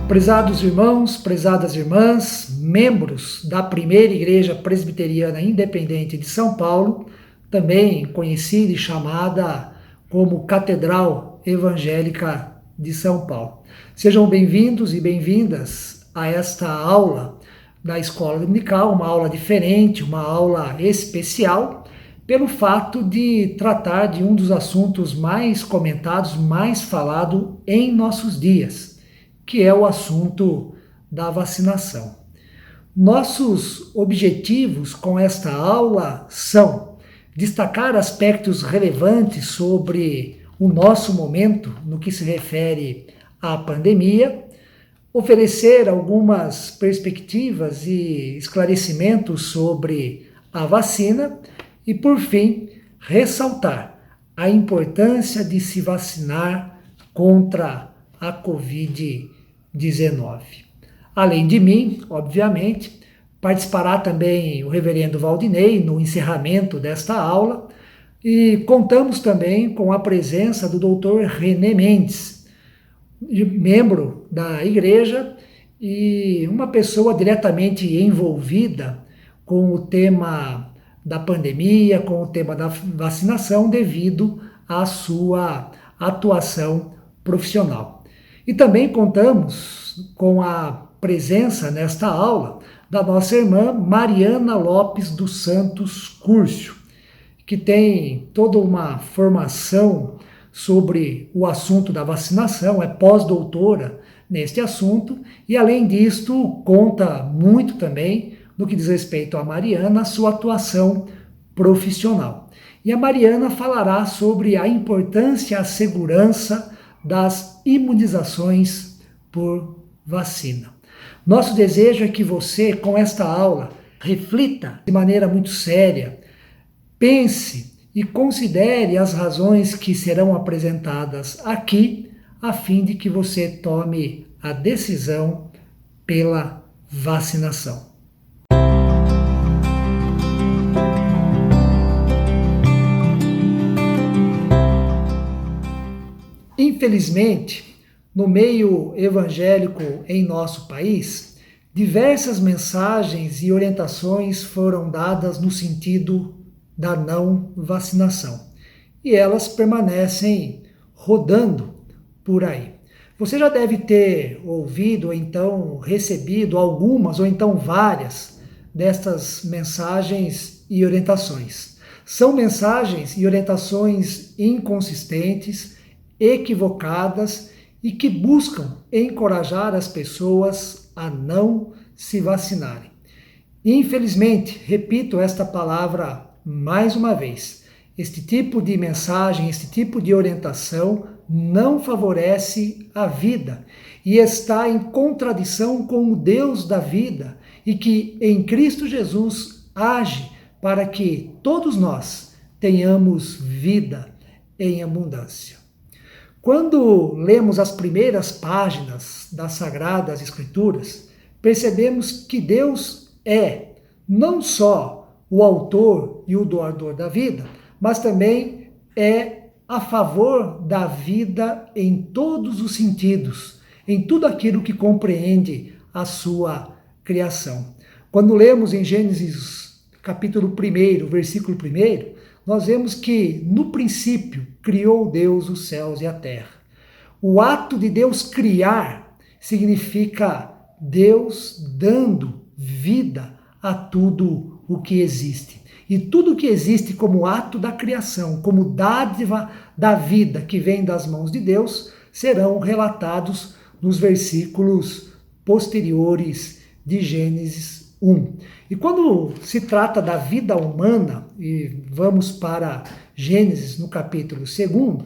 Prezados irmãos, prezadas irmãs, membros da Primeira Igreja Presbiteriana Independente de São Paulo, também conhecida e chamada como Catedral Evangélica de São Paulo. Sejam bem-vindos e bem-vindas a esta aula da Escola Dominical, uma aula diferente, uma aula especial, pelo fato de tratar de um dos assuntos mais comentados, mais falado em nossos dias, que é o assunto da vacinação. Nossos objetivos com esta aula são destacar aspectos relevantes sobre o nosso momento no que se refere à pandemia, oferecer algumas perspectivas e esclarecimentos sobre a vacina e, por fim, ressaltar a importância de se vacinar contra a Covid-19. Além de mim, obviamente, participará também o reverendo Valdinei no encerramento desta aula e contamos também com a presença do doutor René Mendes, membro da igreja e uma pessoa diretamente envolvida com o tema da pandemia, com o tema da vacinação, devido à sua atuação profissional. E também contamos com a presença nesta aula da nossa irmã Mariana Lopes dos Santos Curcio, que tem toda uma formação sobre o assunto da vacinação, é pós-doutora neste assunto e, além disto, conta muito também, no que diz respeito a Mariana, a sua atuação profissional. E a Mariana falará sobre a importância e a segurança das imunizações por vacina. Nosso desejo é que você, com esta aula, reflita de maneira muito séria, pense e considere as razões que serão apresentadas aqui, a fim de que você tome a decisão pela vacinação. Infelizmente, no meio evangélico em nosso país, diversas mensagens e orientações foram dadas no sentido da não vacinação. E elas permanecem rodando por aí. Você já deve ter ouvido ou então recebido algumas ou então várias destas mensagens e orientações. São mensagens e orientações inconsistentes, equivocadas e que buscam encorajar as pessoas a não se vacinarem. Infelizmente, repito esta palavra mais uma vez, este tipo de mensagem, este tipo de orientação não favorece a vida e está em contradição com o Deus da vida e que em Cristo Jesus age para que todos nós tenhamos vida em abundância. Quando lemos as primeiras páginas das Sagradas Escrituras, percebemos que Deus é não só o autor e o doador da vida, mas também é a favor da vida em todos os sentidos, em tudo aquilo que compreende a sua criação. Quando lemos em Gênesis capítulo 1, versículo 1, nós vemos que no princípio criou Deus os céus e a terra. O ato de Deus criar significa Deus dando vida a tudo o que existe. E tudo que existe como ato da criação, como dádiva da vida que vem das mãos de Deus, serão relatados nos versículos posteriores de Gênesis 1. E quando se trata da vida humana, e vamos para Gênesis no capítulo 2,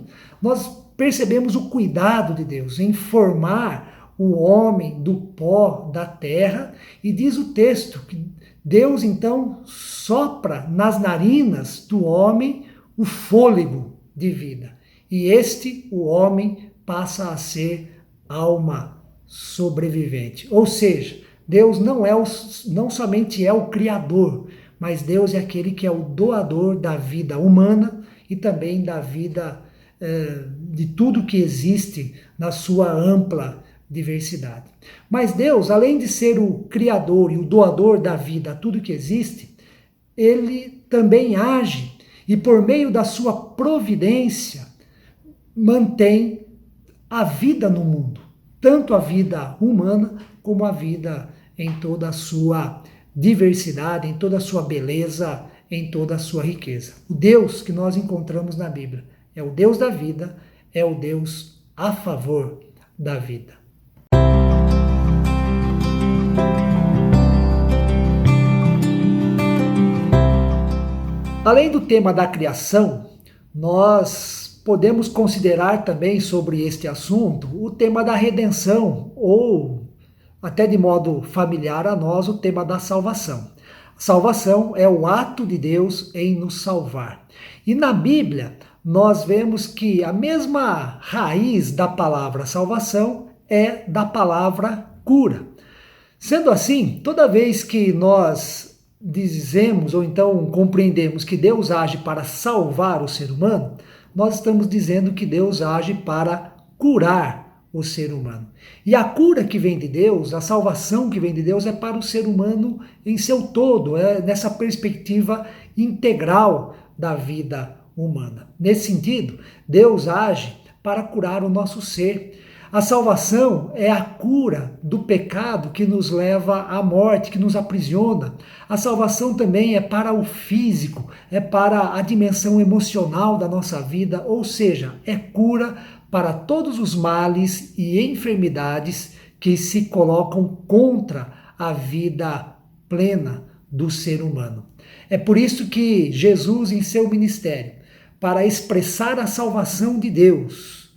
nós percebemos o cuidado de Deus em formar o homem do pó da terra, e diz o texto que Deus então sopra nas narinas do homem o fôlego de vida. E o homem, passa a ser alma sobrevivente. Ou seja, Deus não somente é o Criador, mas Deus é aquele que é o doador da vida humana e também da vida de tudo que existe na sua ampla diversidade. Mas Deus, além de ser o criador e o doador da vida a tudo que existe, ele também age e por meio da sua providência mantém a vida no mundo, tanto a vida humana como a vida em toda a sua diversidade, em toda a sua beleza, em toda a sua riqueza. O Deus que nós encontramos na Bíblia é o Deus da vida, é o Deus a favor da vida. Além do tema da criação, nós podemos considerar também sobre este assunto o tema da redenção, ou até de modo familiar a nós, o tema da salvação. Salvação é o ato de Deus em nos salvar. E na Bíblia, nós vemos que a mesma raiz da palavra salvação é da palavra cura. Sendo assim, toda vez que nós dizemos ou então compreendemos que Deus age para salvar o ser humano, nós estamos dizendo que Deus age para curar o ser humano. E a cura que vem de Deus, a salvação que vem de Deus é para o ser humano em seu todo, é nessa perspectiva integral da vida humana. Nesse sentido, Deus age para curar o nosso ser. A salvação é a cura do pecado que nos leva à morte, que nos aprisiona. A salvação também é para o físico, é para a dimensão emocional da nossa vida, ou seja, é cura para todos os males e enfermidades que se colocam contra a vida plena do ser humano. É por isso que Jesus, em seu ministério, para expressar a salvação de Deus,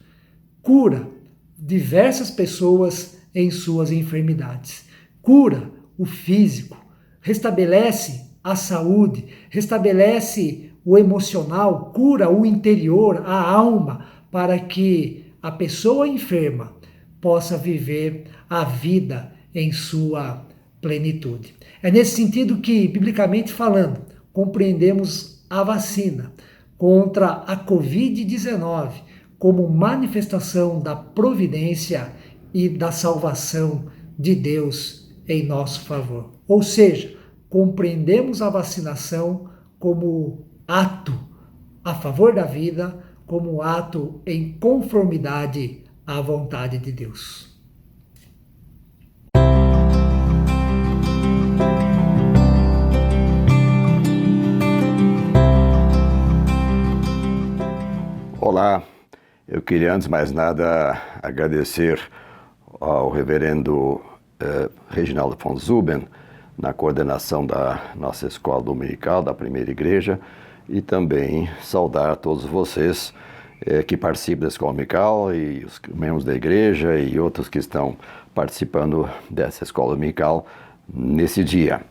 cura diversas pessoas em suas enfermidades. Cura o físico, restabelece a saúde, restabelece o emocional, cura o interior, a alma, para que a pessoa enferma possa viver a vida em sua plenitude. É nesse sentido que, biblicamente falando, compreendemos a vacina contra a Covid-19 como manifestação da providência e da salvação de Deus em nosso favor. Ou seja, compreendemos a vacinação como ato a favor da vida, como ato em conformidade à vontade de Deus. Olá, eu queria antes de mais nada agradecer ao reverendo Reginaldo von Zuben na coordenação da nossa escola dominical, da primeira igreja, e também saudar todos vocês que participam da escola dominical e os membros da igreja e outros que estão participando dessa escola dominical nesse dia.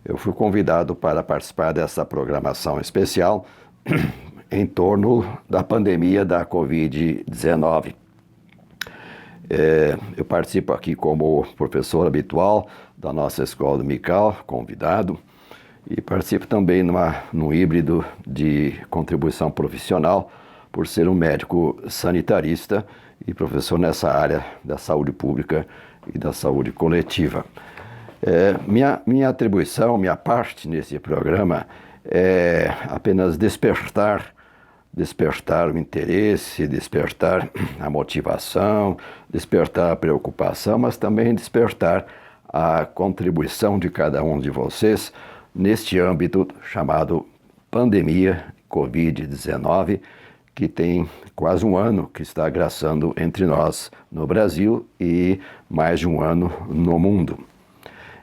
Eu fui convidado para participar dessa programação especial em torno da pandemia da Covid-19. Eu participo aqui como professor habitual da nossa escola dominical, convidado, e participo também num híbrido de contribuição profissional por ser um médico sanitarista e professor nessa área da saúde pública e da saúde coletiva. Minha atribuição, minha parte nesse programa é apenas despertar o interesse, despertar a motivação, despertar a preocupação, mas também despertar a contribuição de cada um de vocês neste âmbito chamado pandemia Covid-19, que tem quase um ano que está graçando entre nós no Brasil e mais de um ano no mundo.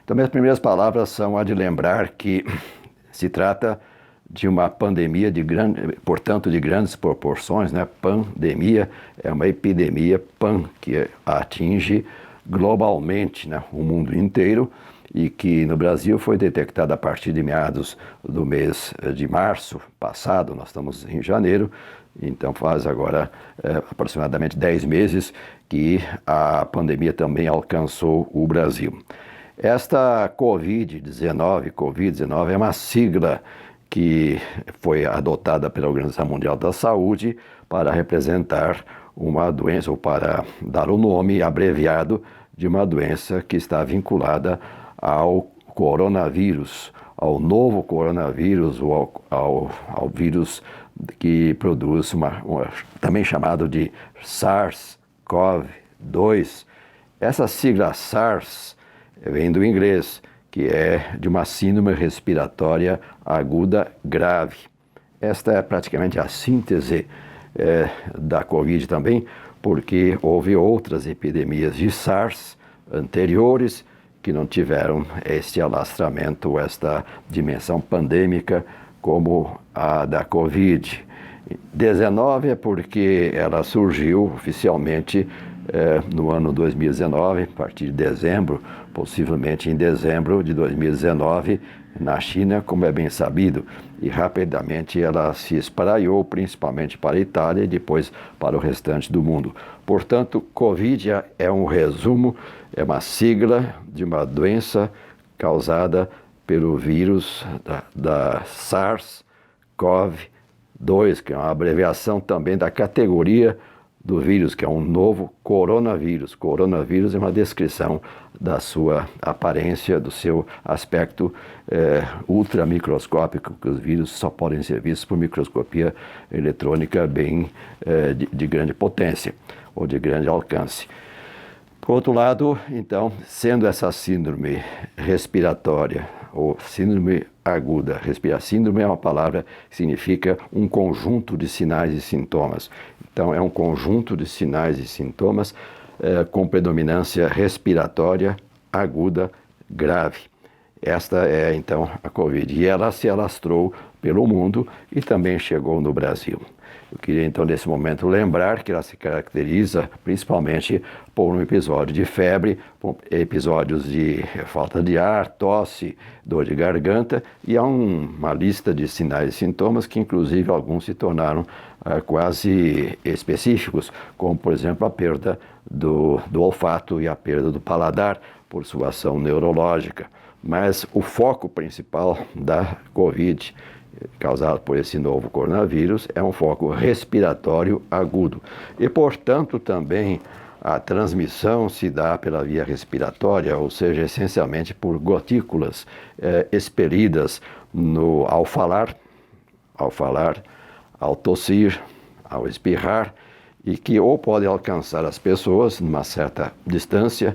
Então, minhas primeiras palavras são a de lembrar que se trata de uma pandemia portanto, de grandes proporções, né? Pandemia é uma epidemia que atinge globalmente, né, o mundo inteiro, e que no Brasil foi detectada a partir de meados do mês de março passado. Nós estamos em janeiro, então faz agora aproximadamente 10 meses que a pandemia também alcançou o Brasil. Esta Covid-19 é uma sigla que foi adotada pela Organização Mundial da Saúde para representar uma doença, ou para dar o nome abreviado de uma doença que está vinculada ao coronavírus, ao novo coronavírus, ou ao vírus que produz também chamado de SARS-CoV-2. Essa sigla SARS vem do inglês, que é de uma síndrome respiratória aguda grave. Esta é praticamente a síntese da Covid também, porque houve outras epidemias de SARS anteriores que não tiveram este alastramento, esta dimensão pandêmica como a da Covid-19, é porque ela surgiu oficialmente no ano 2019, a partir de dezembro, possivelmente em dezembro de 2019, na China, como é bem sabido, e rapidamente ela se espraiou, principalmente para a Itália e depois para o restante do mundo. Portanto, Covid é um resumo, é uma sigla de uma doença causada pelo vírus da SARS-CoV-2, que é uma abreviação também da categoria do vírus, que é um novo coronavírus. Coronavírus é uma descrição da sua aparência, do seu aspecto ultramicroscópico, que os vírus só podem ser vistos por microscopia eletrônica bem de grande potência ou de grande alcance. Por outro lado, então, sendo essa síndrome respiratória ou síndrome aguda, síndrome é uma palavra que significa um conjunto de sinais e sintomas. Então, é um conjunto de sinais e sintomas com predominância respiratória aguda grave. Esta é, então, a Covid. E ela se alastrou pelo mundo e também chegou no Brasil. Eu queria, então, nesse momento, lembrar que ela se caracteriza principalmente por um episódio de febre, por episódios de falta de ar, tosse, dor de garganta, e há uma lista de sinais e sintomas que, inclusive, alguns se tornaram quase específicos, como, por exemplo, a perda do olfato e a perda do paladar por sua ação neurológica. Mas o foco principal da Covid, causado por esse novo coronavírus, é um foco respiratório agudo. E, portanto, também a transmissão se dá pela via respiratória, ou seja, essencialmente por gotículas expelidas ao falar, ao tossir, ao espirrar, e que ou pode alcançar as pessoas numa certa distância,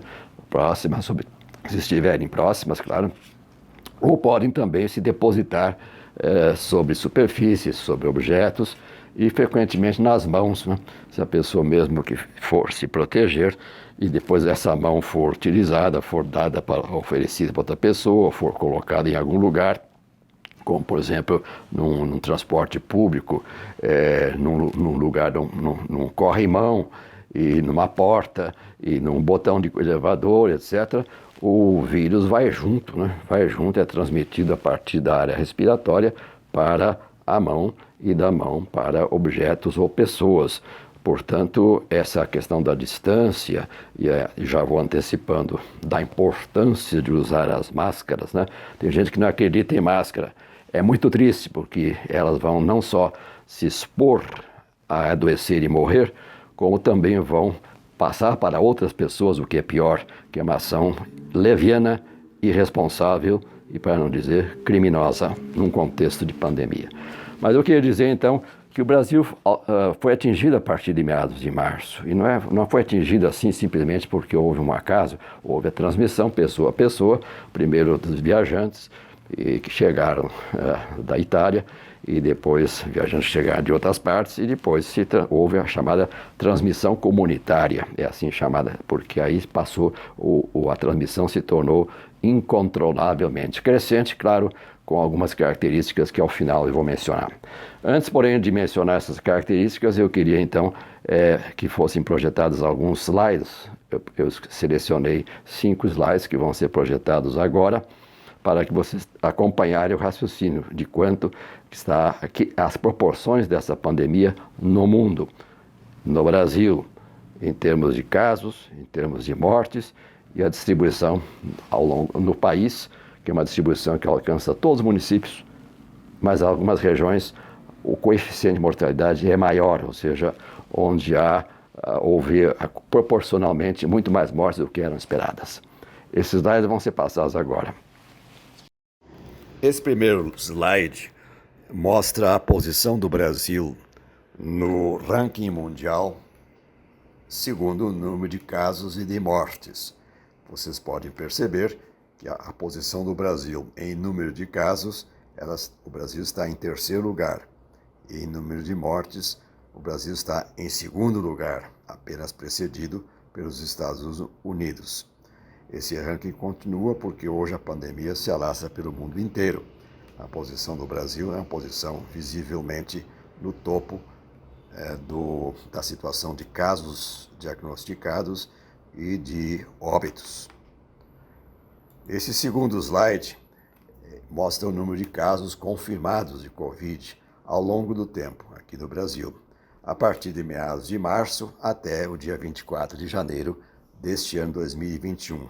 próxima, se estiverem próximas, claro, ou podem também se depositar sobre superfícies, sobre objetos e frequentemente nas mãos, né? Se a pessoa mesmo que for se proteger e depois essa mão for utilizada, for dada oferecida para outra pessoa, for colocada em algum lugar, como por exemplo num transporte público, num lugar, num corrimão, e numa porta, e num botão de elevador, etc., o vírus vai junto, né? Vai junto, é transmitido a partir da área respiratória para a mão e da mão para objetos ou pessoas. Portanto, essa questão da distância, e já vou antecipando, da importância de usar as máscaras, né? Tem gente que não acredita em máscara. É muito triste, porque elas vão não só se expor a adoecer e morrer, como também vão passar para outras pessoas, o que é pior, que é uma ação leviana, irresponsável e, para não dizer, criminosa, num contexto de pandemia. Mas eu queria dizer, então, que o Brasil foi atingido a partir de meados de março. E não foi atingido assim simplesmente porque houve um acaso, houve a transmissão pessoa a pessoa, primeiro dos viajantes que chegaram da Itália, e depois viajantes chegaram de outras partes, e depois houve a chamada transmissão comunitária, é assim chamada, porque aí passou, a transmissão se tornou incontrolavelmente crescente, claro, com algumas características que ao final eu vou mencionar. Antes, porém, de mencionar essas características, eu queria então que fossem projetados alguns slides. Eu selecionei 5 slides que vão ser projetados agora, para que vocês acompanharem o raciocínio de quanto está aqui as proporções dessa pandemia no mundo, no Brasil, em termos de casos, em termos de mortes, e a distribuição no país, que é uma distribuição que alcança todos os municípios, mas em algumas regiões o coeficiente de mortalidade é maior, ou seja, onde há houve proporcionalmente muito mais mortes do que eram esperadas. Esses slides vão ser passados agora. Esse primeiro slide mostra a posição do Brasil no ranking mundial segundo o número de casos e de mortes. Vocês podem perceber que a posição do Brasil em número de casos, o Brasil está em terceiro lugar. E em número de mortes, o Brasil está em segundo lugar, apenas precedido pelos Estados Unidos. Esse ranking continua porque hoje a pandemia se alastra pelo mundo inteiro. A posição do Brasil é uma posição visivelmente no topo da situação de casos diagnosticados e de óbitos. Esse segundo slide mostra o número de casos confirmados de Covid ao longo do tempo aqui no Brasil, a partir de meados de março até o dia 24 de janeiro deste ano 2021.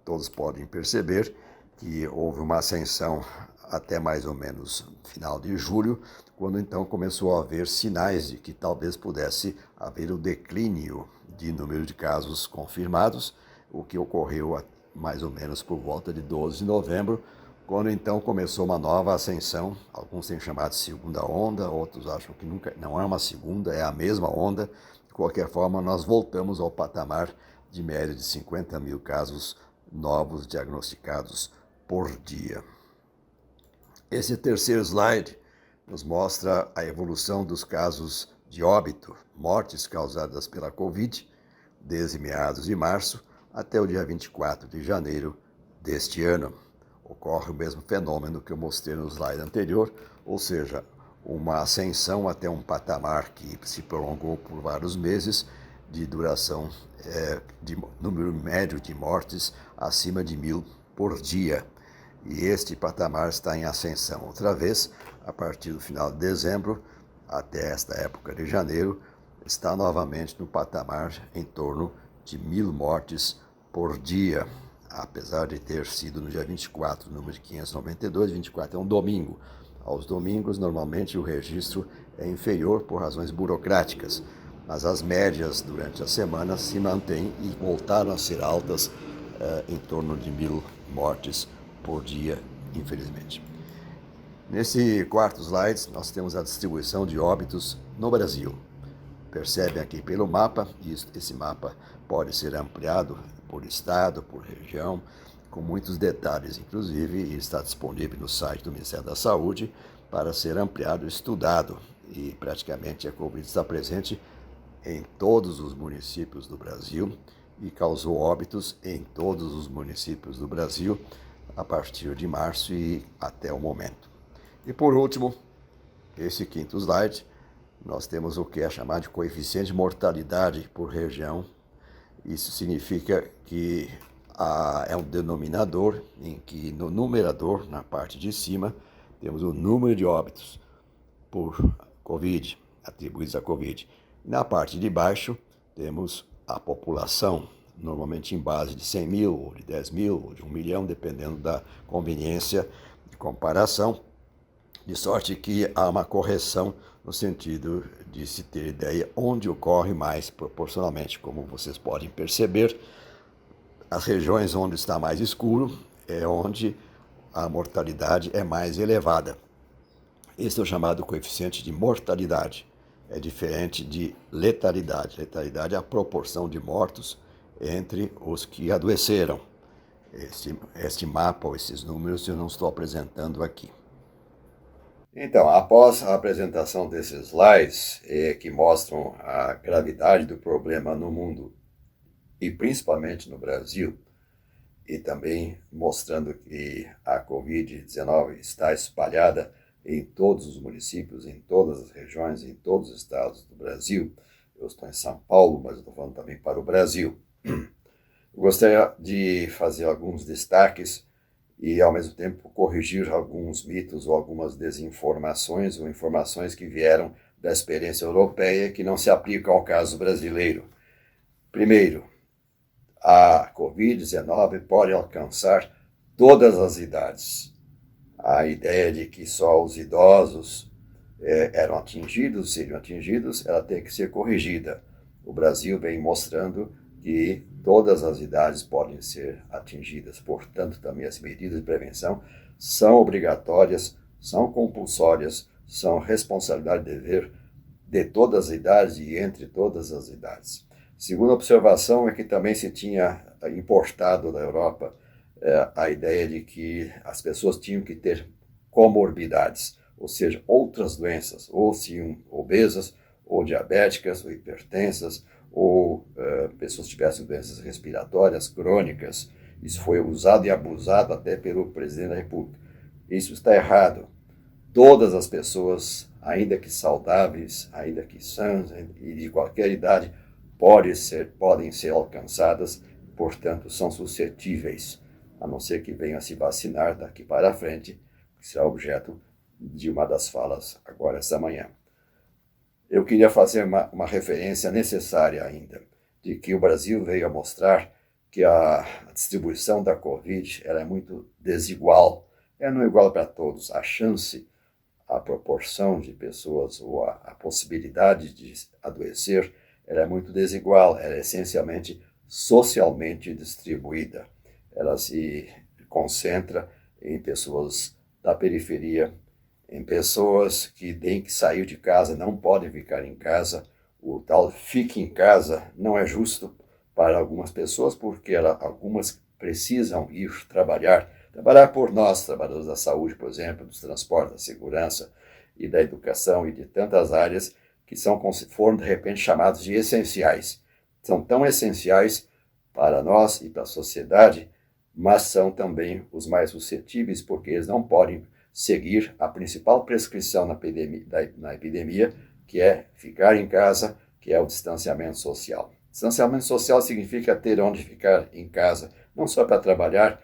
Todos podem perceber que houve uma ascensão até mais ou menos final de julho, quando então começou a haver sinais de que talvez pudesse haver o declínio de número de casos confirmados, o que ocorreu mais ou menos por volta de 12 de novembro, quando então começou uma nova ascensão. Alguns têm chamado de segunda onda, outros acham que não é uma segunda, é a mesma onda. De qualquer forma, nós voltamos ao patamar de média de 50 mil casos novos diagnosticados por dia. Esse terceiro slide nos mostra a evolução dos casos de óbito, mortes causadas pela Covid, desde meados de março até o dia 24 de janeiro deste ano. Ocorre o mesmo fenômeno que eu mostrei no slide anterior, ou seja, uma ascensão até um patamar que se prolongou por vários meses, de duração de número médio de mortes acima de 1.000 por dia. E este patamar está em ascensão outra vez, a partir do final de dezembro até esta época de janeiro, está novamente no patamar em torno de 1.000 mortes por dia, apesar de ter sido no dia 24, o número de 592, 24 é um domingo. Aos domingos, normalmente, o registro é inferior por razões burocráticas, mas as médias durante a semana se mantêm e voltaram a ser altas, em torno de 1.000 mortes por dia, infelizmente. Nesse quarto slide, nós temos a distribuição de óbitos no Brasil. Percebem aqui pelo mapa, e esse mapa pode ser ampliado por estado, por região, com muitos detalhes, inclusive, e está disponível no site do Ministério da Saúde para ser ampliado e estudado. E praticamente a Covid está presente em todos os municípios do Brasil e causou óbitos em todos os municípios do Brasil a partir de março e até o momento. E por último, esse quinto slide, nós temos o que é chamado de coeficiente de mortalidade por região. Isso significa que é um denominador em que no numerador, na parte de cima, temos o número de óbitos por Covid, atribuídos à Covid. Na parte de baixo, temos a população, normalmente em base de 100 mil, ou de 10 mil, ou de 1 milhão, dependendo da conveniência de comparação, de sorte que há uma correção no sentido de se ter ideia onde ocorre mais proporcionalmente. Como vocês podem perceber, as regiões onde está mais escuro é onde a mortalidade é mais elevada. Esse é o chamado coeficiente de mortalidade. É diferente de letalidade. Letalidade é a proporção de mortos entre os que adoeceram. Este mapa ou esses números eu não estou apresentando aqui. Então, após a apresentação desses slides, que mostram a gravidade do problema no mundo e principalmente no Brasil, e também mostrando que a Covid-19 está espalhada em todos os municípios, em todas as regiões, em todos os estados do Brasil. Eu estou em São Paulo, mas eu estou falando também para o Brasil. Eu gostaria de fazer alguns destaques e, ao mesmo tempo, corrigir alguns mitos ou algumas desinformações ou informações que vieram da experiência europeia que não se aplicam ao caso brasileiro. Primeiro, a Covid-19 pode alcançar todas as idades. A ideia de que só os idosos seriam atingidos, ela tem que ser corrigida. O Brasil vem mostrando que todas as idades podem ser atingidas, portanto, também as medidas de prevenção são obrigatórias, são compulsórias, são responsabilidade e dever de todas as idades e entre todas as idades. Segunda observação é que também se tinha importado da Europa a ideia de que as pessoas tinham que ter comorbidades, ou seja, outras doenças, ou se obesas, ou diabéticas, ou hipertensas, ou pessoas que tivessem doenças respiratórias crônicas. Isso foi usado e abusado até pelo presidente da República. Isso está errado. Todas as pessoas, ainda que saudáveis, ainda que sãs e de qualquer idade, podem ser alcançadas, portanto, são suscetíveis, a não ser que venham a se vacinar daqui para frente, que será objeto de uma das falas agora esta manhã. Eu queria fazer uma referência necessária ainda, de que o Brasil veio a mostrar que a distribuição da Covid ela é muito desigual. Não é igual para todos. A chance, a proporção de pessoas ou a possibilidade de adoecer, ela é muito desigual. Ela é essencialmente socialmente distribuída. Ela se concentra em pessoas da periferia, em pessoas que têm que sair de casa, não podem ficar em casa. O tal fique em casa não é justo para algumas pessoas, porque algumas precisam ir trabalhar por nós, trabalhadores da saúde, por exemplo, dos transportes, da segurança e da educação e de tantas áreas que foram de repente chamados de essenciais. São tão essenciais para nós e para a sociedade, mas são também os mais suscetíveis, porque eles não podem seguir a principal prescrição na epidemia, que é ficar em casa, que é o distanciamento social. Distanciamento social significa ter onde ficar em casa, não só para trabalhar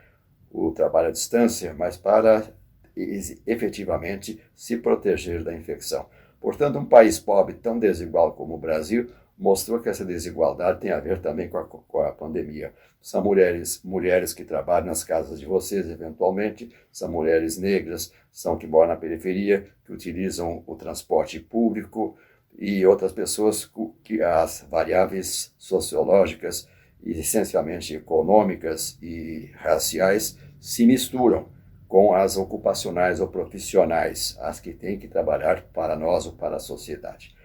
o trabalho à distância, mas para efetivamente se proteger da infecção. Portanto, um país pobre tão desigual como o Brasil mostrou que essa desigualdade tem a ver também com a pandemia. São mulheres que trabalham nas casas de vocês, eventualmente, são mulheres negras, são que moram na periferia, que utilizam o transporte público e outras pessoas que as variáveis sociológicas e essencialmente econômicas e raciais se misturam com as ocupacionais ou profissionais, as que têm que trabalhar para nós ou para a sociedade.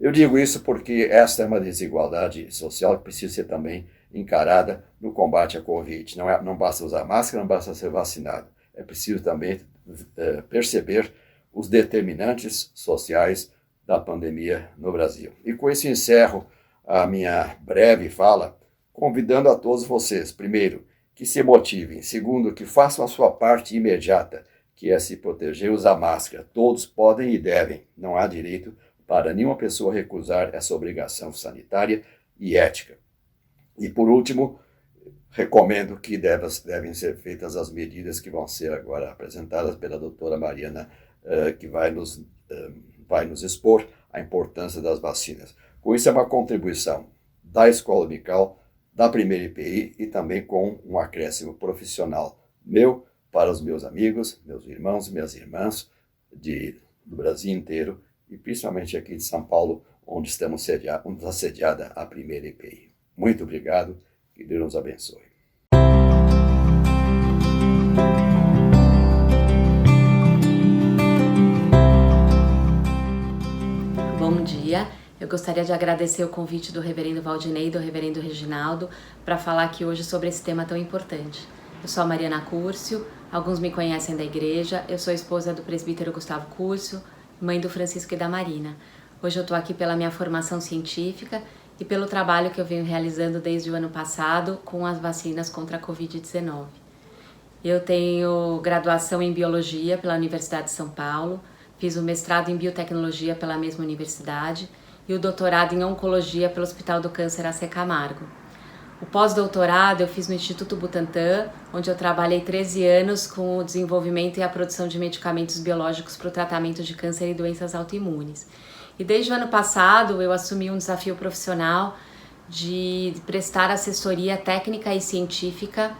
Eu digo isso porque esta é uma desigualdade social que precisa ser também encarada no combate à Covid. Não basta usar máscara, não basta ser vacinado. É preciso também perceber os determinantes sociais da pandemia no Brasil. E com isso encerro a minha breve fala, convidando a todos vocês, primeiro, que se motivem, segundo, que façam a sua parte imediata, que é se proteger e usar máscara. Todos podem e devem, não há direito para nenhuma pessoa recusar essa obrigação sanitária e ética. E por último, recomendo que devem ser feitas as medidas que vão ser agora apresentadas pela doutora Mariana, que vai nos expor a importância das vacinas. Com isso é uma contribuição da Escola Dominical, da primeira IPI e também com um acréscimo profissional meu para os meus amigos, meus irmãos e minhas irmãs do Brasil inteiro e principalmente aqui de São Paulo, onde estamos assediada a primeira IPI. Muito obrigado, que Deus nos abençoe. Bom dia. Eu gostaria de agradecer o convite do reverendo Valdinei e do reverendo Reginaldo para falar aqui hoje sobre esse tema tão importante. Eu sou a Mariana Curcio, alguns me conhecem da igreja, eu sou esposa do presbítero Gustavo Curcio, mãe do Francisco e da Marina. Hoje eu estou aqui pela minha formação científica e pelo trabalho que eu venho realizando desde o ano passado com as vacinas contra a Covid-19. Eu tenho graduação em Biologia pela Universidade de São Paulo, fiz o mestrado em Biotecnologia pela mesma universidade e o doutorado em Oncologia pelo Hospital do Câncer AC Camargo. O pós-doutorado eu fiz no Instituto Butantan, onde eu trabalhei 13 anos com o desenvolvimento e a produção de medicamentos biológicos para o tratamento de câncer e doenças autoimunes. E desde o ano passado eu assumi um desafio profissional de prestar assessoria técnica e científica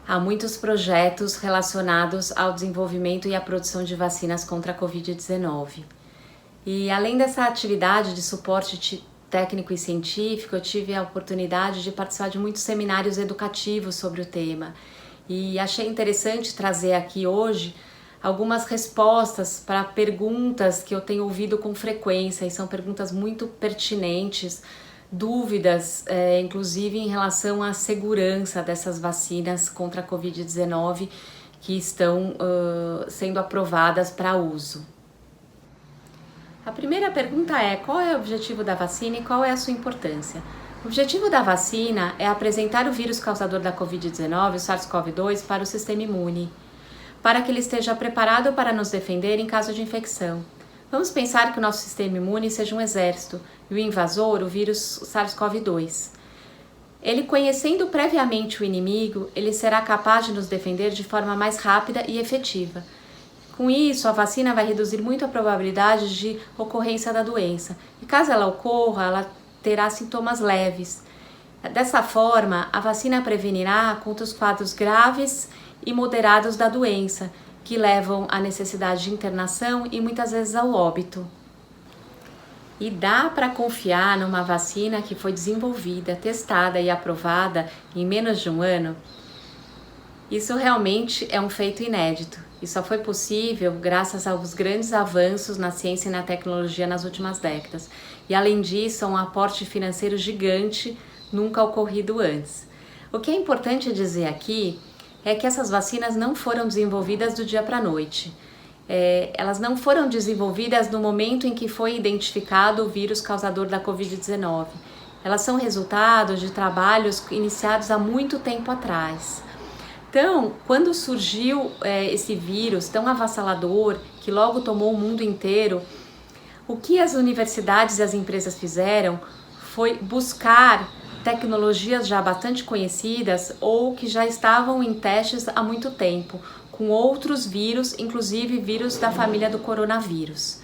a muitos projetos relacionados ao desenvolvimento e à produção de vacinas contra a Covid-19. E além dessa atividade de suporte técnico e científico, eu tive a oportunidade de participar de muitos seminários educativos sobre o tema e achei interessante trazer aqui hoje algumas respostas para perguntas que eu tenho ouvido com frequência e são perguntas muito pertinentes, dúvidas, inclusive em relação à segurança dessas vacinas contra a Covid-19 que estão sendo aprovadas para uso. A primeira pergunta é: qual é o objetivo da vacina e qual é a sua importância? O objetivo da vacina é apresentar o vírus causador da Covid-19, o SARS-CoV-2, para o sistema imune, para que ele esteja preparado para nos defender em caso de infecção. Vamos pensar que o nosso sistema imune seja um exército e o invasor, o vírus SARS-CoV-2. Ele, conhecendo previamente o inimigo, ele será capaz de nos defender de forma mais rápida e efetiva. Com isso, a vacina vai reduzir muito a probabilidade de ocorrência da doença. E caso ela ocorra, ela terá sintomas leves. Dessa forma, a vacina prevenirá contra os quadros graves e moderados da doença, que levam à necessidade de internação e muitas vezes ao óbito. E dá para confiar numa vacina que foi desenvolvida, testada e aprovada em menos de um ano? Isso realmente é um feito inédito e só foi possível graças aos grandes avanços na ciência e na tecnologia nas últimas décadas. E além disso, um aporte financeiro gigante nunca ocorrido antes. O que é importante dizer aqui é que essas vacinas não foram desenvolvidas do dia para a noite. Elas não foram desenvolvidas no momento em que foi identificado o vírus causador da Covid-19. Elas são resultado de trabalhos iniciados há muito tempo atrás. Então, quando surgiu esse vírus tão avassalador, que logo tomou o mundo inteiro, o que as universidades e as empresas fizeram foi buscar tecnologias já bastante conhecidas ou que já estavam em testes há muito tempo, com outros vírus, inclusive vírus da família do coronavírus.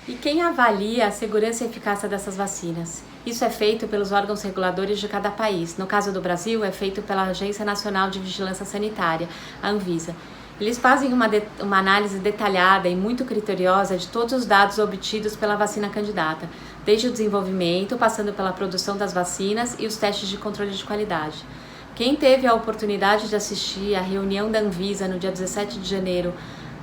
E quem avalia a segurança e eficácia dessas vacinas? Isso é feito pelos órgãos reguladores de cada país. No caso do Brasil, é feito pela Agência Nacional de Vigilância Sanitária, a Anvisa. Eles fazem uma análise detalhada e muito criteriosa de todos os dados obtidos pela vacina candidata, desde o desenvolvimento, passando pela produção das vacinas e os testes de controle de qualidade. Quem teve a oportunidade de assistir à reunião da Anvisa no dia 17 de janeiro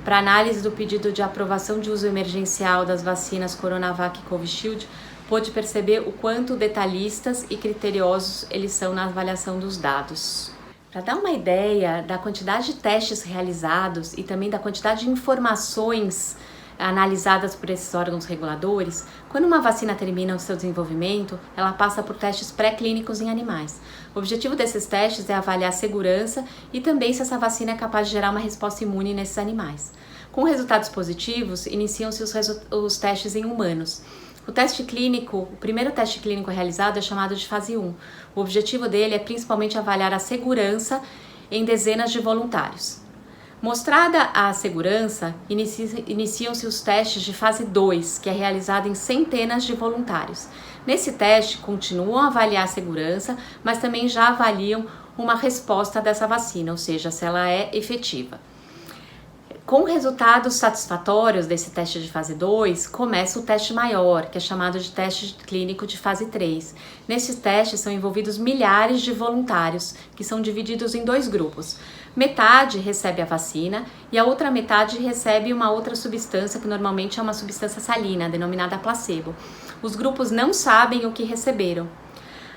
para análise do pedido de aprovação de uso emergencial das vacinas Coronavac e Covishield, pôde perceber o quanto detalhistas e criteriosos eles são na avaliação dos dados. Para dar uma ideia da quantidade de testes realizados e também da quantidade de informações analisadas por esses órgãos reguladores, quando uma vacina termina o seu desenvolvimento, ela passa por testes pré-clínicos em animais. O objetivo desses testes é avaliar a segurança e também se essa vacina é capaz de gerar uma resposta imune nesses animais. Com resultados positivos, iniciam-se os testes em humanos. O primeiro teste clínico realizado é chamado de fase 1. O objetivo dele é principalmente avaliar a segurança em dezenas de voluntários. Mostrada a segurança, iniciam-se os testes de fase 2, que é realizado em centenas de voluntários. Nesse teste, continuam a avaliar a segurança, mas também já avaliam uma resposta dessa vacina, ou seja, se ela é efetiva. Com resultados satisfatórios desse teste de fase 2, começa o teste maior, que é chamado de teste clínico de fase 3. Nesses testes são envolvidos milhares de voluntários, que são divididos em 2 grupos. Metade recebe a vacina e a outra metade recebe uma outra substância, que normalmente é uma substância salina, denominada placebo. Os grupos não sabem o que receberam.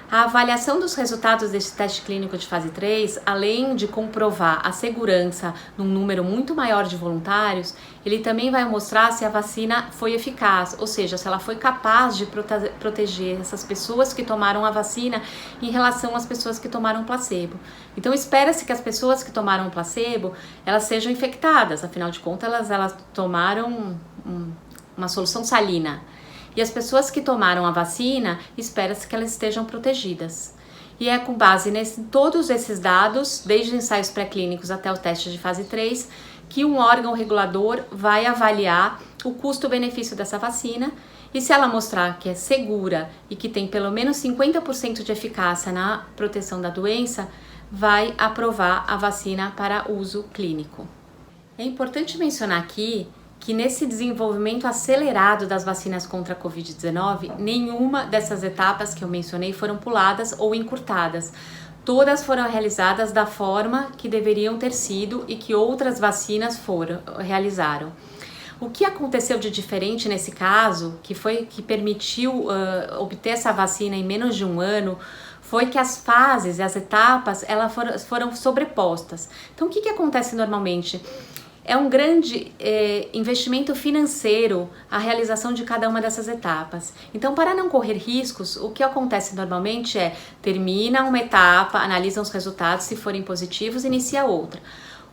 A avaliação dos resultados desse teste clínico de fase 3, além de comprovar a segurança num número muito maior de voluntários, ele também vai mostrar se a vacina foi eficaz, ou seja, se ela foi capaz de proteger essas pessoas que tomaram a vacina em relação às pessoas que tomaram placebo. Então espera-se que as pessoas que tomaram placebo, elas sejam infectadas, afinal de contas elas tomaram uma solução salina. E as pessoas que tomaram a vacina, espera-se que elas estejam protegidas. E é com base em todos esses dados, desde ensaios pré-clínicos até o teste de fase 3, que um órgão regulador vai avaliar o custo-benefício dessa vacina e se ela mostrar que é segura e que tem pelo menos 50% de eficácia na proteção da doença, vai aprovar a vacina para uso clínico. É importante mencionar aqui que nesse desenvolvimento acelerado das vacinas contra a Covid-19, nenhuma dessas etapas que eu mencionei foram puladas ou encurtadas. Todas foram realizadas da forma que deveriam ter sido e que outras vacinas realizaram. O que aconteceu de diferente nesse caso, que permitiu obter essa vacina em menos de um ano, foi que as fases e as etapas foram sobrepostas. Então, o que acontece normalmente? É um grande investimento financeiro a realização de cada uma dessas etapas. Então, para não correr riscos, o que acontece normalmente é termina uma etapa, analisa os resultados, se forem positivos, inicia outra.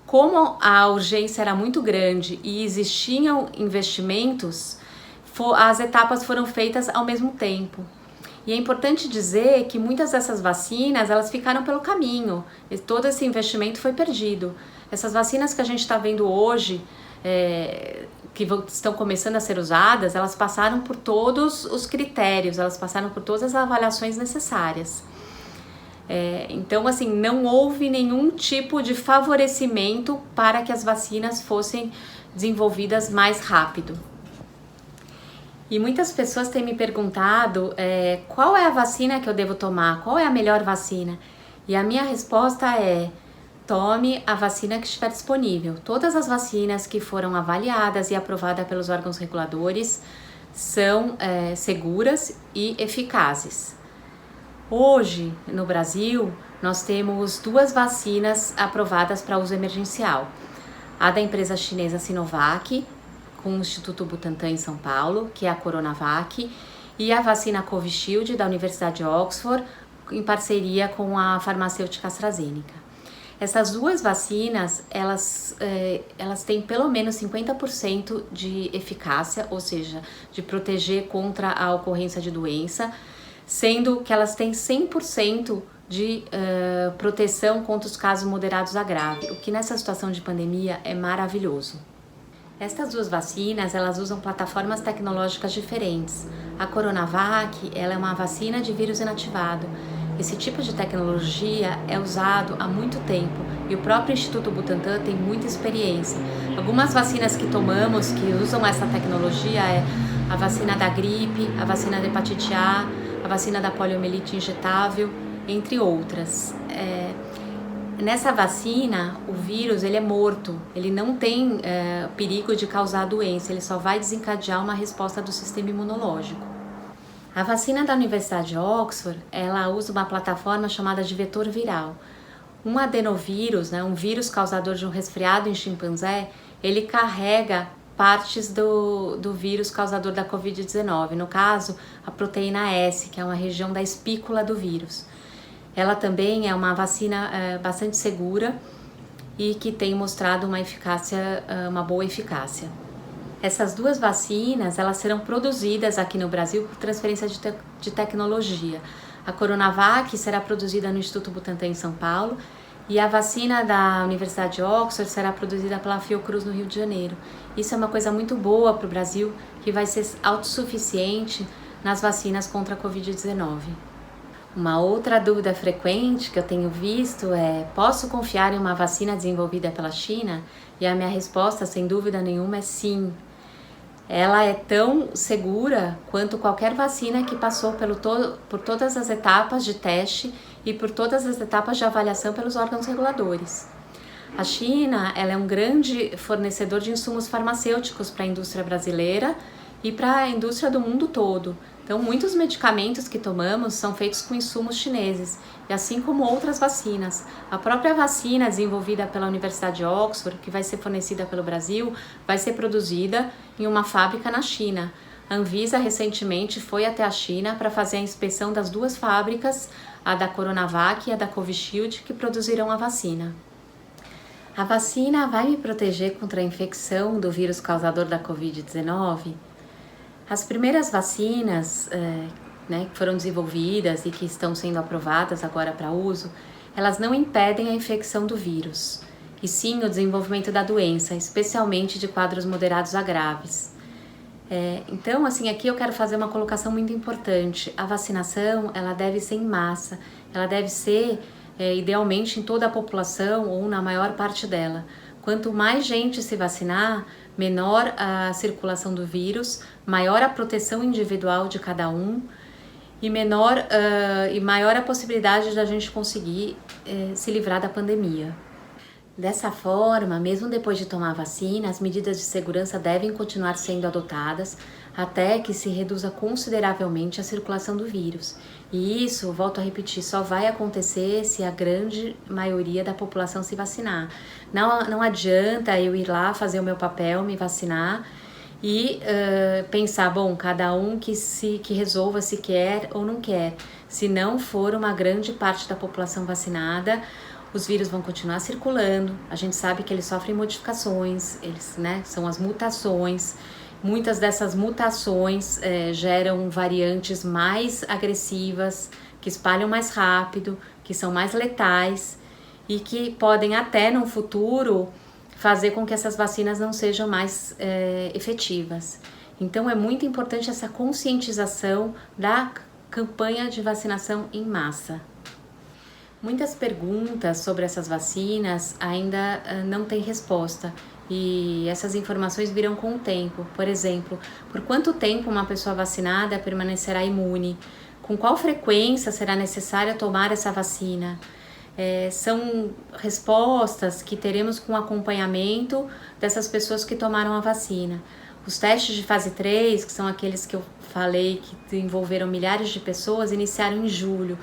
Como a urgência era muito grande e existiam investimentos, as etapas foram feitas ao mesmo tempo. E é importante dizer que muitas dessas vacinas, elas ficaram pelo caminho, e todo esse investimento foi perdido. Essas vacinas que a gente está vendo hoje, que estão começando a ser usadas, elas passaram por todos os critérios, elas passaram por todas as avaliações necessárias. Então, assim, não houve nenhum tipo de favorecimento para que as vacinas fossem desenvolvidas mais rápido. E muitas pessoas têm me perguntado qual é a vacina que eu devo tomar, qual é a melhor vacina? E a minha resposta é: tome a vacina que estiver disponível. Todas as vacinas que foram avaliadas e aprovadas pelos órgãos reguladores são seguras e eficazes. Hoje, no Brasil, nós temos 2 vacinas aprovadas para uso emergencial. A da empresa chinesa Sinovac, com o Instituto Butantan em São Paulo, que é a Coronavac, e a vacina Covishield da Universidade de Oxford, em parceria com a farmacêutica AstraZeneca. Essas 2 vacinas, elas têm pelo menos 50% de eficácia, ou seja, de proteger contra a ocorrência de doença, sendo que elas têm 100% de proteção contra os casos moderados a grave, o que nessa situação de pandemia é maravilhoso. Estas 2 vacinas, elas usam plataformas tecnológicas diferentes. A Coronavac, ela é uma vacina de vírus inativado. Esse tipo de tecnologia é usado há muito tempo e o próprio Instituto Butantan tem muita experiência. Algumas vacinas que tomamos que usam essa tecnologia é a vacina da gripe, a vacina da hepatite A, a vacina da poliomielite injetável, entre outras. Nessa vacina, o vírus ele é morto, ele não tem perigo de causar doença, ele só vai desencadear uma resposta do sistema imunológico. A vacina da Universidade de Oxford, ela usa uma plataforma chamada de vetor viral. Um adenovírus, um vírus causador de um resfriado em chimpanzé, ele carrega partes do vírus causador da Covid-19, no caso, a proteína S, que é uma região da espícula do vírus. Ela também é uma vacina bastante segura e que tem mostrado uma boa eficácia. Essas 2 vacinas, elas serão produzidas aqui no Brasil por transferência de tecnologia. A Coronavac será produzida no Instituto Butantan em São Paulo e a vacina da Universidade de Oxford será produzida pela Fiocruz no Rio de Janeiro. Isso é uma coisa muito boa para o Brasil, que vai ser autossuficiente nas vacinas contra a Covid-19. Uma outra dúvida frequente que eu tenho visto é: posso confiar em uma vacina desenvolvida pela China? E a minha resposta, sem dúvida nenhuma, é sim. Ela é tão segura quanto qualquer vacina que passou por todas as etapas de teste e por todas as etapas de avaliação pelos órgãos reguladores. A China, ela é um grande fornecedor de insumos farmacêuticos para a indústria brasileira e para a indústria do mundo todo. Então, muitos medicamentos que tomamos são feitos com insumos chineses, e assim como outras vacinas. A própria vacina desenvolvida pela Universidade de Oxford, que vai ser fornecida pelo Brasil, vai ser produzida em uma fábrica na China. A Anvisa recentemente foi até a China para fazer a inspeção das 2 fábricas, a da Coronavac e a da Covishield, que produzirão a vacina. A vacina vai me proteger contra a infecção do vírus causador da Covid-19? As primeiras vacinas que foram desenvolvidas e que estão sendo aprovadas agora para uso, elas não impedem a infecção do vírus, e sim o desenvolvimento da doença, especialmente de quadros moderados a graves. Então, assim, aqui eu quero fazer uma colocação muito importante. A vacinação, ela deve ser em massa, ela deve ser idealmente em toda a população ou na maior parte dela. Quanto mais gente se vacinar, menor a circulação do vírus, maior a proteção individual de cada um e maior a possibilidade de a gente conseguir se livrar da pandemia. Dessa forma, mesmo depois de tomar a vacina, as medidas de segurança devem continuar sendo adotadas até que se reduza consideravelmente a circulação do vírus. E isso, volto a repetir, só vai acontecer se a grande maioria da população se vacinar. Não adianta eu ir lá fazer o meu papel, me vacinar e pensar, bom, cada um que resolva se quer ou não quer. Se não for uma grande parte da população vacinada, os vírus vão continuar circulando. A gente sabe que eles sofrem modificações, são as mutações. Muitas dessas mutações geram variantes mais agressivas, que espalham mais rápido, que são mais letais e que podem até no futuro fazer com que essas vacinas não sejam mais efetivas. Então é muito importante essa conscientização da campanha de vacinação em massa. Muitas perguntas sobre essas vacinas ainda não têm resposta e essas informações virão com o tempo. Por exemplo, por quanto tempo uma pessoa vacinada permanecerá imune? Com qual frequência será necessário tomar essa vacina? São respostas que teremos com acompanhamento dessas pessoas que tomaram a vacina. Os testes de fase 3, que são aqueles que eu falei que envolveram milhares de pessoas, iniciaram em julho.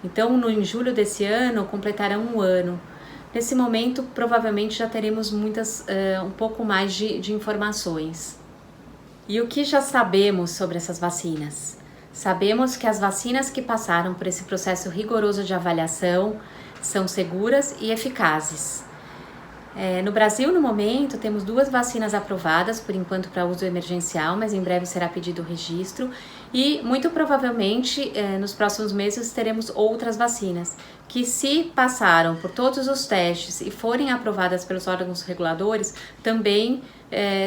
Então, em julho desse ano, completarão um ano. Nesse momento, provavelmente já teremos um pouco mais de informações. E o que já sabemos sobre essas vacinas? Sabemos que as vacinas que passaram por esse processo rigoroso de avaliação são seguras e eficazes. No Brasil, no momento, temos 2 vacinas aprovadas, por enquanto para uso emergencial, mas em breve será pedido o registro. E, muito provavelmente, nos próximos meses, teremos outras vacinas, que se passaram por todos os testes e forem aprovadas pelos órgãos reguladores, também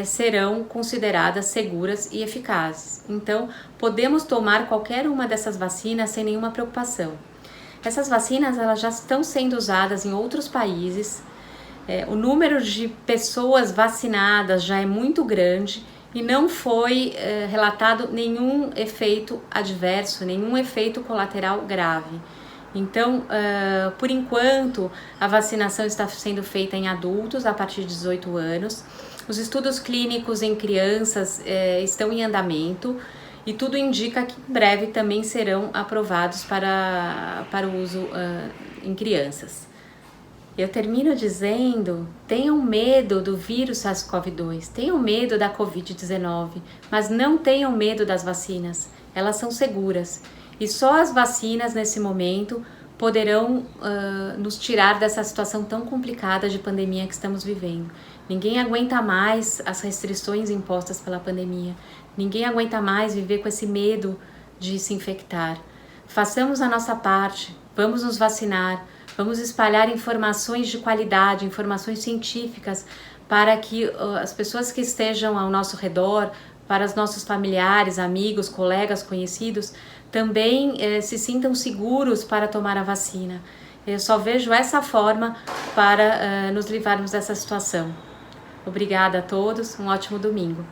serão consideradas seguras e eficazes. Então, podemos tomar qualquer uma dessas vacinas sem nenhuma preocupação. Essas vacinas elas já estão sendo usadas em outros países. O número de pessoas vacinadas já é muito grande e não foi relatado nenhum efeito adverso, nenhum efeito colateral grave. Então, por enquanto, a vacinação está sendo feita em adultos a partir de 18 anos. Os estudos clínicos em crianças estão em andamento e tudo indica que em breve também serão aprovados para o uso em crianças. Eu termino dizendo, tenham medo do vírus SARS-CoV-2, tenham medo da Covid-19, mas não tenham medo das vacinas, elas são seguras. E só as vacinas, nesse momento, poderão nos tirar dessa situação tão complicada de pandemia que estamos vivendo. Ninguém aguenta mais as restrições impostas pela pandemia, ninguém aguenta mais viver com esse medo de se infectar. Façamos a nossa parte, vamos nos vacinar, vamos espalhar informações de qualidade, informações científicas, para que as pessoas que estejam ao nosso redor, para os nossos familiares, amigos, colegas, conhecidos, também se sintam seguros para tomar a vacina. Eu só vejo essa forma para nos livrarmos dessa situação. Obrigada a todos, um ótimo domingo.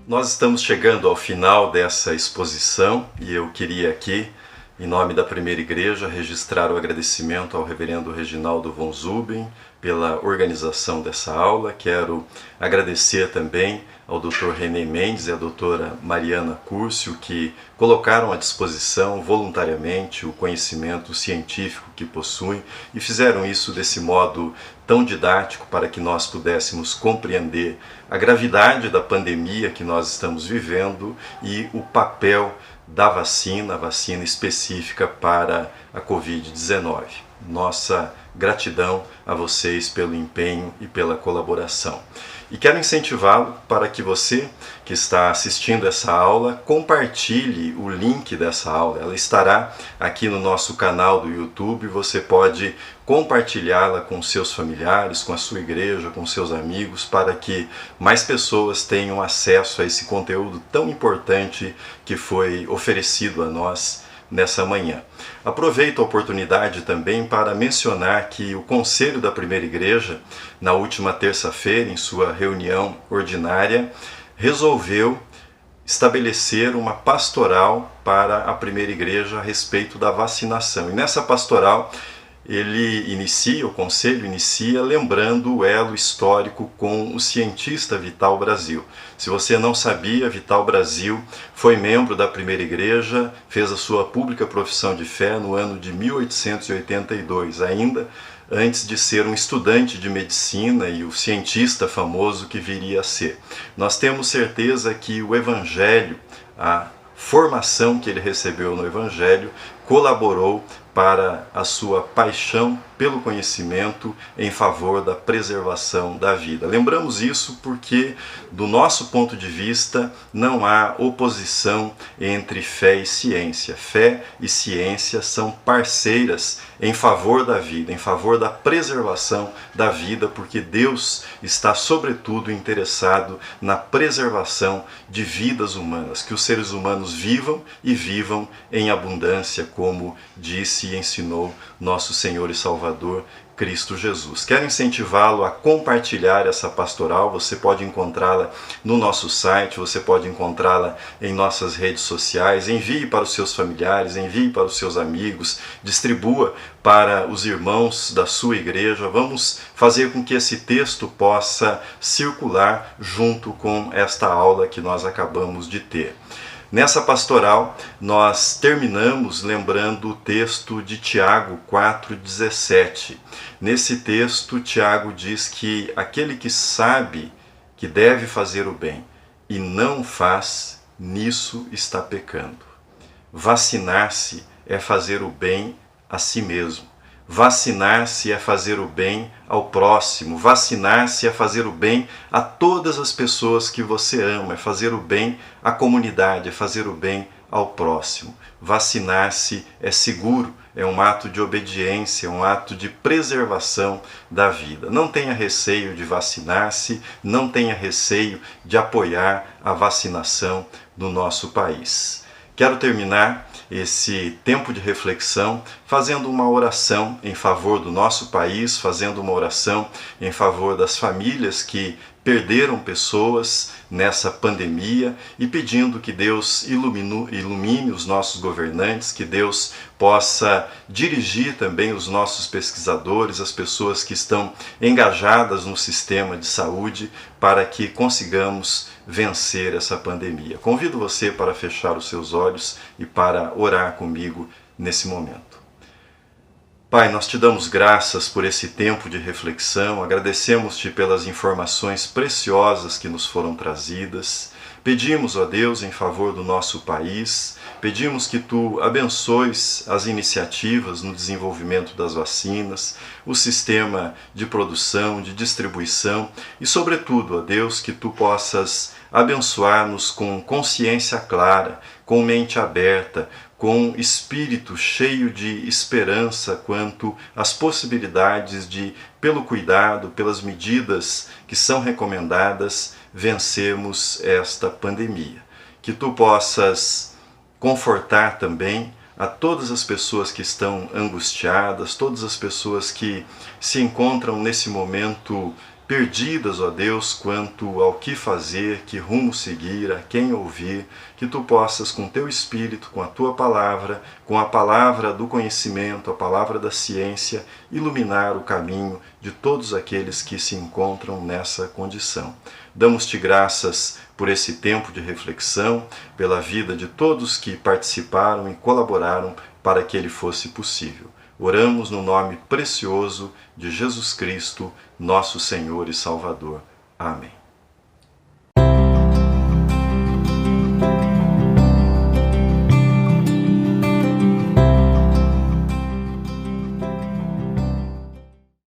Nós estamos chegando ao final dessa exposição e eu queria aqui, em nome da Primeira Igreja, registrar o agradecimento ao Reverendo Reginaldo von Zuben pela organização dessa aula. Quero agradecer também ao Dr. René Mendes e à doutora Mariana Curcio, que colocaram à disposição voluntariamente o conhecimento científico que possuem e fizeram isso desse modo tão didático para que nós pudéssemos compreender a gravidade da pandemia que nós estamos vivendo e o papel da vacina, a vacina específica para a Covid-19. Nossa gratidão a vocês pelo empenho e pela colaboração. E quero incentivá-lo para que você que está assistindo essa aula compartilhe o link dessa aula. Ela estará aqui no nosso canal do YouTube. Você pode compartilhá-la com seus familiares, com a sua igreja, com seus amigos, para que mais pessoas tenham acesso a esse conteúdo tão importante que foi oferecido a nós nessa manhã. Aproveito a oportunidade também para mencionar que o Conselho da Primeira Igreja, na última terça-feira, em sua reunião ordinária, resolveu estabelecer uma pastoral para a Primeira Igreja a respeito da vacinação. E nessa pastoral o Conselho inicia lembrando o elo histórico com o cientista Vital Brasil. Se você não sabia, Vital Brasil foi membro da Primeira Igreja, fez a sua pública profissão de fé no ano de 1882, ainda antes de ser um estudante de medicina e o cientista famoso que viria a ser. Nós temos certeza que o Evangelho, a formação que ele recebeu no Evangelho, colaborou para a sua paixão pelo conhecimento em favor da preservação da vida. Lembramos isso porque, do nosso ponto de vista, não há oposição entre fé e ciência. Fé e ciência são parceiras em favor da vida, em favor da preservação da vida, porque Deus está, sobretudo, interessado na preservação de vidas humanas, que os seres humanos vivam e vivam em abundância, como disse e ensinou nosso Senhor e Salvador Cristo Jesus. Quero incentivá-lo a compartilhar essa pastoral. Você pode encontrá-la no nosso site, você pode encontrá-la em nossas redes sociais. Envie para os seus familiares, envie para os seus amigos, distribua para os irmãos da sua igreja. Vamos fazer com que esse texto possa circular junto com esta aula que nós acabamos de ter. Nessa pastoral, nós terminamos lembrando o texto de Tiago 4,17. Nesse texto, Tiago diz que aquele que sabe que deve fazer o bem e não faz, nisso está pecando. Vacinar-se é fazer o bem a si mesmo. Vacinar-se é fazer o bem ao próximo. Vacinar-se é fazer o bem a todas as pessoas que você ama. É fazer o bem à comunidade, é fazer o bem ao próximo. Vacinar-se é seguro, é um ato de obediência, é um ato de preservação da vida. Não tenha receio de vacinar-se, não tenha receio de apoiar a vacinação no nosso país. Quero terminar esse tempo de reflexão fazendo uma oração em favor do nosso país, fazendo uma oração em favor das famílias que perderam pessoas nessa pandemia e pedindo que Deus ilumine os nossos governantes, que Deus possa dirigir também os nossos pesquisadores, as pessoas que estão engajadas no sistema de saúde, para que consigamos vencer essa pandemia. Convido você para fechar os seus olhos e para orar comigo nesse momento. Pai, nós te damos graças por esse tempo de reflexão, agradecemos-te pelas informações preciosas que nos foram trazidas. Pedimos, ó Deus, em favor do nosso país, pedimos que tu abençoes as iniciativas no desenvolvimento das vacinas, o sistema de produção, de distribuição e, sobretudo, ó Deus, que tu possas abençoar-nos com consciência clara, com mente aberta, com espírito cheio de esperança quanto às possibilidades de, pelo cuidado, pelas medidas que são recomendadas, vencermos esta pandemia. Que tu possas confortar também a todas as pessoas que estão angustiadas, todas as pessoas que se encontram nesse momento perdidas, ó Deus, quanto ao que fazer, que rumo seguir, a quem ouvir, que tu possas, com teu Espírito, com a tua palavra, com a palavra do conhecimento, a palavra da ciência, iluminar o caminho de todos aqueles que se encontram nessa condição. Damos-te graças por esse tempo de reflexão, pela vida de todos que participaram e colaboraram para que ele fosse possível. Oramos no nome precioso de Jesus Cristo, nosso Senhor e Salvador. Amém.